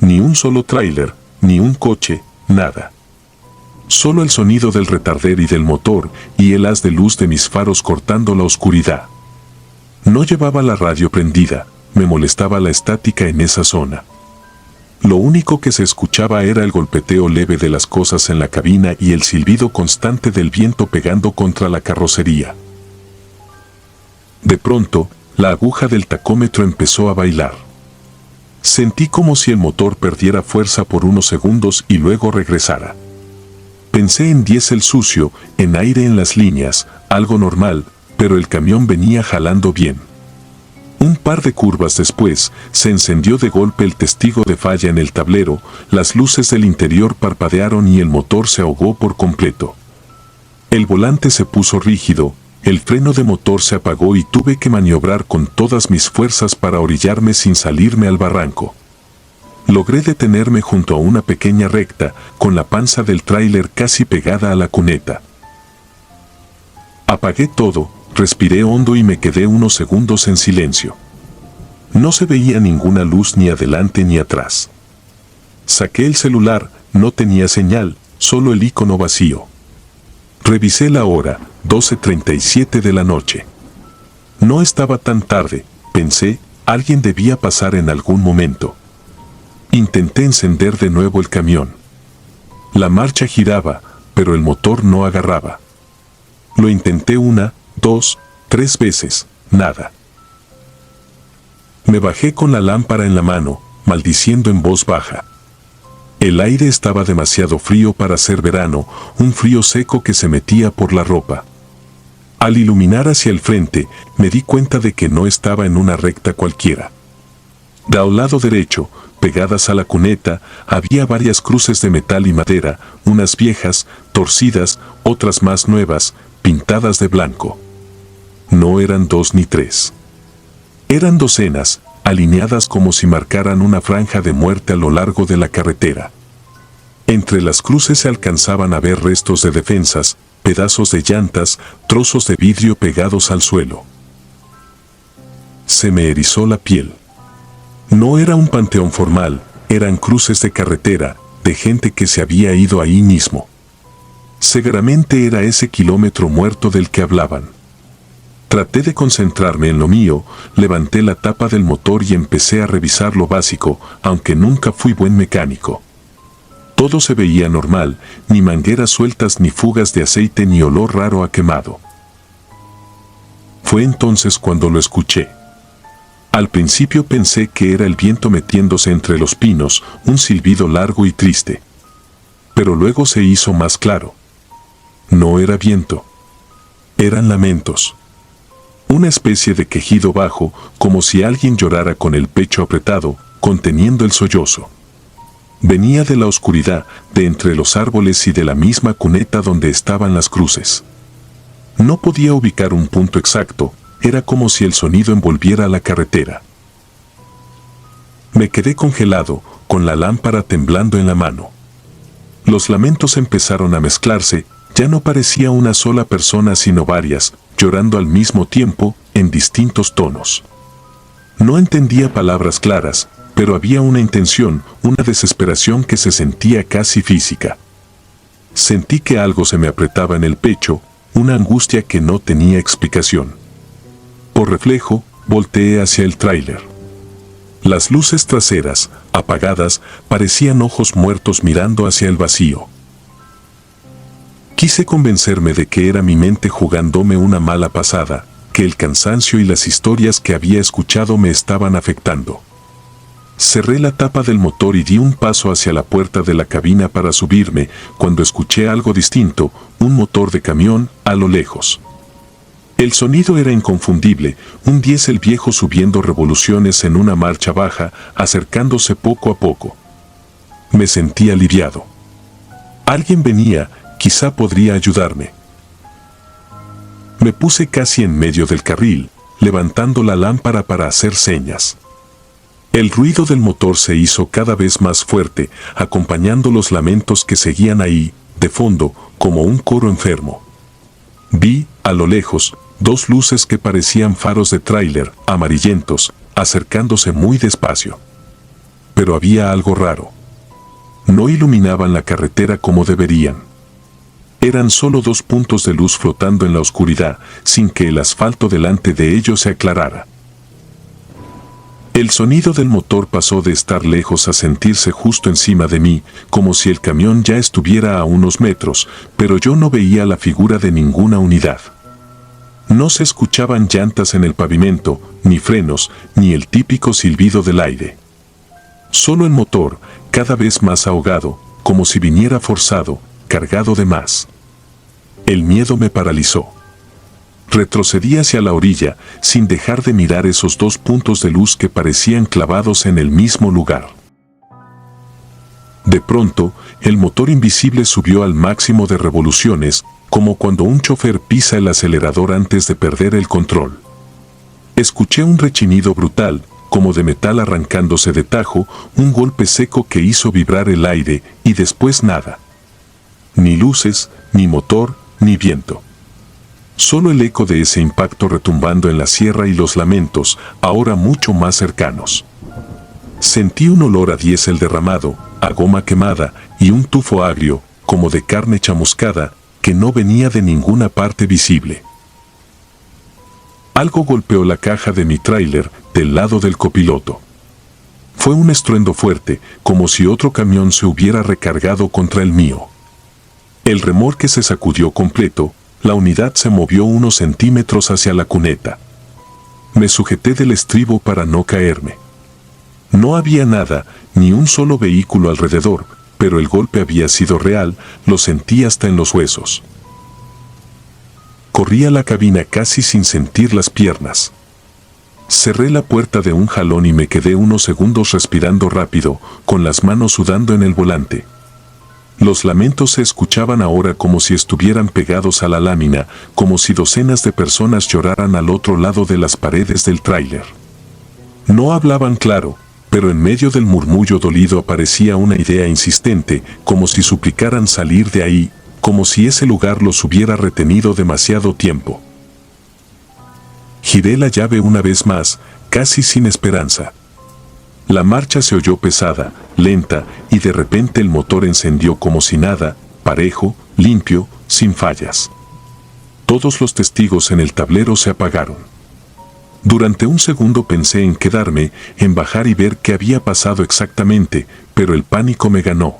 Ni un solo tráiler, ni un coche, nada. Solo el sonido del retarder y del motor y el haz de luz de mis faros cortando la oscuridad. No llevaba la radio prendida, me molestaba la estática en esa zona. Lo único que se escuchaba era el golpeteo leve de las cosas en la cabina y el silbido constante del viento pegando contra la carrocería. De pronto, la aguja del tacómetro empezó a bailar. Sentí como si el motor perdiera fuerza por unos segundos y luego regresara. Pensé en diésel sucio, en aire en las líneas, algo normal, pero el camión venía jalando bien. Un par de curvas después, se encendió de golpe el testigo de falla en el tablero, las luces del interior parpadearon y el motor se ahogó por completo. El volante se puso rígido, el freno de motor se apagó y tuve que maniobrar con todas mis fuerzas para orillarme sin salirme al barranco. Logré detenerme junto a una pequeña recta, con la panza del tráiler casi pegada a la cuneta. Apagué todo, respiré hondo y me quedé unos segundos en silencio. No se veía ninguna luz ni adelante ni atrás. Saqué el celular, no tenía señal, solo el icono vacío. Revisé la hora, 12:37 de la noche. No estaba tan tarde, pensé, alguien debía pasar en algún momento. Intenté encender de nuevo el camión. La marcha giraba, pero el motor no agarraba. Lo intenté 1, 2, 3 veces, nada. Me bajé con la lámpara en la mano, maldiciendo en voz baja. El aire estaba demasiado frío para ser verano, un frío seco que se metía por la ropa. Al iluminar hacia el frente, me di cuenta de que no estaba en una recta cualquiera. Del lado derecho, pegadas a la cuneta, había varias cruces de metal y madera, unas viejas, torcidas, otras más nuevas, pintadas de blanco. No eran 2 ni 3. Eran docenas, alineadas como si marcaran una franja de muerte a lo largo de la carretera. Entre las cruces se alcanzaban a ver restos de defensas, pedazos de llantas, trozos de vidrio pegados al suelo. Se me erizó la piel. No era un panteón formal, eran cruces de carretera, de gente que se había ido ahí mismo. Seguramente era ese kilómetro muerto del que hablaban. Traté de concentrarme en lo mío, levanté la tapa del motor y empecé a revisar lo básico, aunque nunca fui buen mecánico. Todo se veía normal, ni mangueras sueltas ni fugas de aceite ni olor raro a quemado. Fue entonces cuando lo escuché. Al principio pensé que era el viento metiéndose entre los pinos, un silbido largo y triste. Pero luego se hizo más claro. No era viento. Eran lamentos. Una especie de quejido bajo, como si alguien llorara con el pecho apretado, conteniendo el sollozo. Venía de la oscuridad, de entre los árboles y de la misma cuneta donde estaban las cruces. No podía ubicar un punto exacto, era como si el sonido envolviera la carretera. Me quedé congelado, con la lámpara temblando en la mano. Los lamentos empezaron a mezclarse, ya no parecía una sola persona sino varias, llorando al mismo tiempo, en distintos tonos. No entendía palabras claras, pero había una intención, una desesperación que se sentía casi física. Sentí que algo se me apretaba en el pecho, una angustia que no tenía explicación. Por reflejo, volteé hacia el tráiler. Las luces traseras, apagadas, parecían ojos muertos mirando hacia el vacío. Quise convencerme de que era mi mente jugándome una mala pasada, que el cansancio y las historias que había escuchado me estaban afectando. Cerré la tapa del motor y di un paso hacia la puerta de la cabina para subirme, cuando escuché algo distinto, un motor de camión, a lo lejos. El sonido era inconfundible, un diésel viejo subiendo revoluciones en una marcha baja, acercándose poco a poco. Me sentí aliviado. Alguien venía, quizá podría ayudarme. Me puse casi en medio del carril, levantando la lámpara para hacer señas. El ruido del motor se hizo cada vez más fuerte, acompañando los lamentos que seguían ahí, de fondo, como un coro enfermo. Vi, a lo lejos, dos luces que parecían faros de tráiler, amarillentos, acercándose muy despacio. Pero había algo raro. No iluminaban la carretera como deberían. Eran solo dos puntos de luz flotando en la oscuridad, sin que el asfalto delante de ellos se aclarara. El sonido del motor pasó de estar lejos a sentirse justo encima de mí, como si el camión ya estuviera a unos metros, pero yo no veía la figura de ninguna unidad. No se escuchaban llantas en el pavimento, ni frenos, ni el típico silbido del aire. Solo el motor, cada vez más ahogado, como si viniera forzado, cargado de más. El miedo me paralizó. Retrocedí hacia la orilla, sin dejar de mirar esos dos puntos de luz que parecían clavados en el mismo lugar. De pronto, el motor invisible subió al máximo de revoluciones, como cuando un chofer pisa el acelerador antes de perder el control. Escuché un rechinido brutal, como de metal arrancándose de tajo, un golpe seco que hizo vibrar el aire, y después nada. Ni luces, ni motor, ni viento. Solo el eco de ese impacto retumbando en la sierra y los lamentos, ahora mucho más cercanos. Sentí un olor a diésel derramado, a goma quemada y un tufo agrio, como de carne chamuscada, que no venía de ninguna parte visible. Algo golpeó la caja de mi tráiler del lado del copiloto. Fue un estruendo fuerte, como si otro camión se hubiera recargado contra el mío. El remolque se sacudió completo. La unidad se movió unos centímetros hacia la cuneta. Me sujeté del estribo para no caerme. No había nada, ni un solo vehículo alrededor, pero el golpe había sido real, lo sentí hasta en los huesos. Corrí a la cabina casi sin sentir las piernas. Cerré la puerta de un jalón y me quedé unos segundos respirando rápido, con las manos sudando en el volante. Los lamentos se escuchaban ahora como si estuvieran pegados a la lámina, como si docenas de personas lloraran al otro lado de las paredes del tráiler. No hablaban claro, pero en medio del murmullo dolido aparecía una idea insistente, como si suplicaran salir de ahí, como si ese lugar los hubiera retenido demasiado tiempo. Giré la llave una vez más, casi sin esperanza. La marcha se oyó pesada, lenta, y de repente el motor encendió como si nada, parejo, limpio, sin fallas. Todos los testigos en el tablero se apagaron. Durante un segundo pensé en quedarme, en bajar y ver qué había pasado exactamente, pero el pánico me ganó.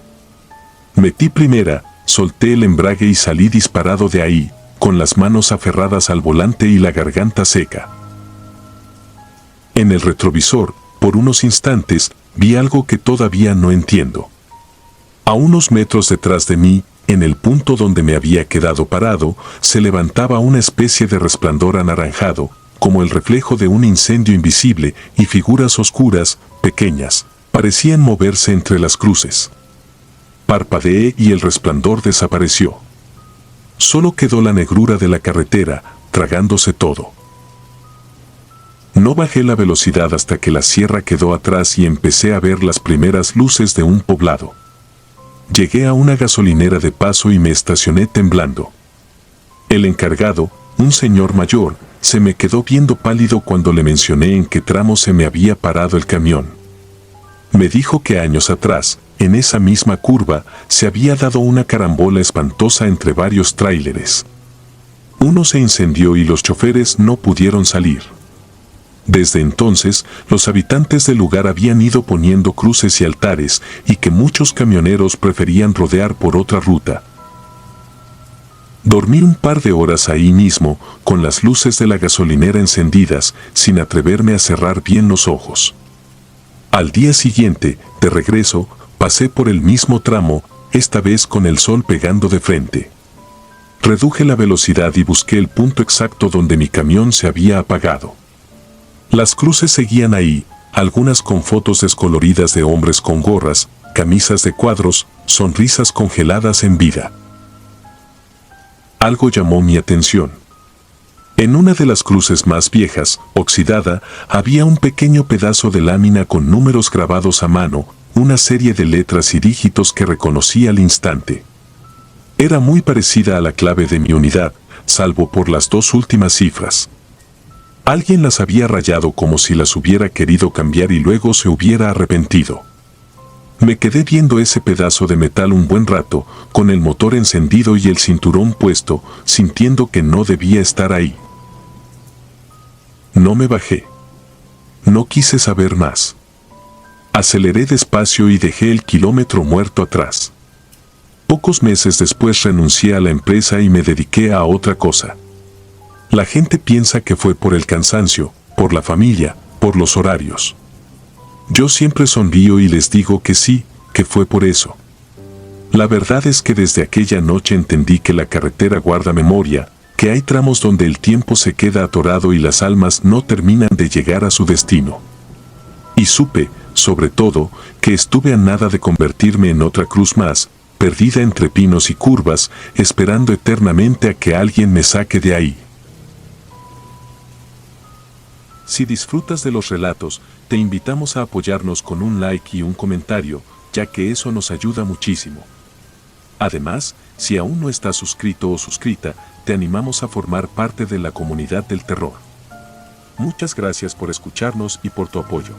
Metí primera, solté el embrague y salí disparado de ahí, con las manos aferradas al volante y la garganta seca. En el retrovisor, por unos instantes, vi algo que todavía no entiendo. A unos metros detrás de mí, en el punto donde me había quedado parado, se levantaba una especie de resplandor anaranjado, como el reflejo de un incendio invisible, y figuras oscuras, pequeñas, parecían moverse entre las cruces. Parpadeé y el resplandor desapareció. Solo quedó la negrura de la carretera, tragándose todo. No bajé la velocidad hasta que la sierra quedó atrás y empecé a ver las primeras luces de un poblado. Llegué a una gasolinera de paso y me estacioné temblando. El encargado, un señor mayor, se me quedó viendo pálido cuando le mencioné en qué tramo se me había parado el camión. Me dijo que años atrás, en esa misma curva, se había dado una carambola espantosa entre varios tráileres. Uno se incendió y los choferes no pudieron salir. Desde entonces, los habitantes del lugar habían ido poniendo cruces y altares, y que muchos camioneros preferían rodear por otra ruta. Dormí un par de horas ahí mismo, con las luces de la gasolinera encendidas, sin atreverme a cerrar bien los ojos. Al día siguiente, de regreso, pasé por el mismo tramo, esta vez con el sol pegando de frente. Reduje la velocidad y busqué el punto exacto donde mi camión se había apagado. Las cruces seguían ahí, algunas con fotos descoloridas de hombres con gorras, camisas de cuadros, sonrisas congeladas en vida. Algo llamó mi atención. En una de las cruces más viejas, oxidada, había un pequeño pedazo de lámina con números grabados a mano, una serie de letras y dígitos que reconocí al instante. Era muy parecida a la clave de mi unidad, salvo por las dos últimas cifras. Alguien las había rayado como si las hubiera querido cambiar y luego se hubiera arrepentido. Me quedé viendo ese pedazo de metal un buen rato, con el motor encendido y el cinturón puesto, sintiendo que no debía estar ahí. No me bajé. No quise saber más. Aceleré despacio y dejé el kilómetro muerto atrás. Pocos meses después renuncié a la empresa y me dediqué a otra cosa. La gente piensa que fue por el cansancio, por la familia, por los horarios. Yo siempre sonrío y les digo que sí, que fue por eso. La verdad es que desde aquella noche entendí que la carretera guarda memoria, que hay tramos donde el tiempo se queda atorado y las almas no terminan de llegar a su destino. Y supe, sobre todo, que estuve a nada de convertirme en otra cruz más, perdida entre pinos y curvas, esperando eternamente a que alguien me saque de ahí. Si disfrutas de los relatos, te invitamos a apoyarnos con un like y un comentario, ya que eso nos ayuda muchísimo. Además, si aún no estás suscrito o suscrita, te animamos a formar parte de la comunidad del terror. Muchas gracias por escucharnos y por tu apoyo.